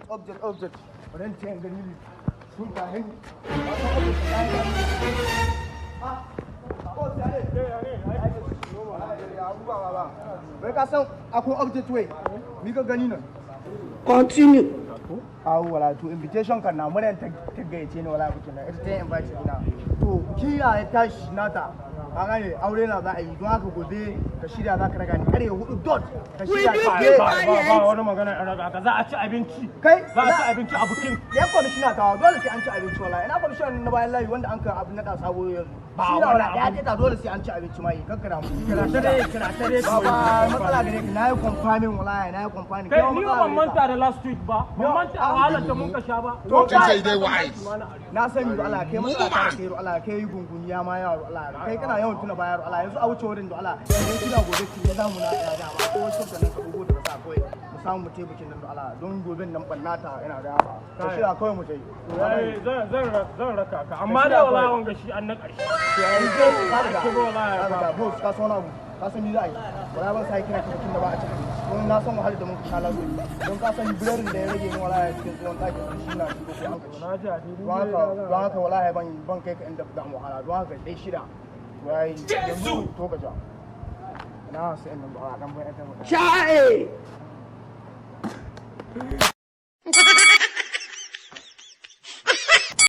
object wannan ce gani ne sun ta hin bai ka san akwai object way mi ka gani nan continue wala to invitation kan na mun ta gayyace ni wala bikin nan ita ta invite ina to kiya ya tashi nata a gane aure na za a yi don haka gobe ka shirya za ka raga ni kare 4 dot ka shirya ba wani magana a raga ka za a ci abinci kai za a ci abinci a bukin ya kwamishina ta dole sai an ci abinci wallahi ina kwamishinan na bayan layi wanda an ka abin nada sabo yanzu shi na wala ya ta dole sai an ci abinci mai kankara mu kira tare ba matsala gare ki nayi confirming wallahi nayi confirming kai ni ban manta da last week ba ban manta a wahalar da mun ka sha ba to kai dai wise na sani Allah kai matsala ta kai Allah kai gungun ya ma yaro Allah kai kana yawan tuna bayar Allah yanzu a wuce wurin da Allah yanzu kina gobe ki ya zamu na ya da ba ko shi da nan ka dubo da sa kai mu samu mu tebukin nan da Allah don goben nan bannata ina da ka shira kawai mu tai zan raka ka amma da wallahi wanga shi an na karshe yanzu ka da boss ka sona ka san ni za a yi wala ban sai kira cikin da ba a cikin don na san wahalar da mun sha lazo don ka san bilarin da ya rage ni wala cikin tsohon ɗaki shi na shi ko na ji a don haka wallahi ban kai ka inda da mu wahala don haka dai shida wai yanzu to ka ja na sai nan ba dan bai ta Chae!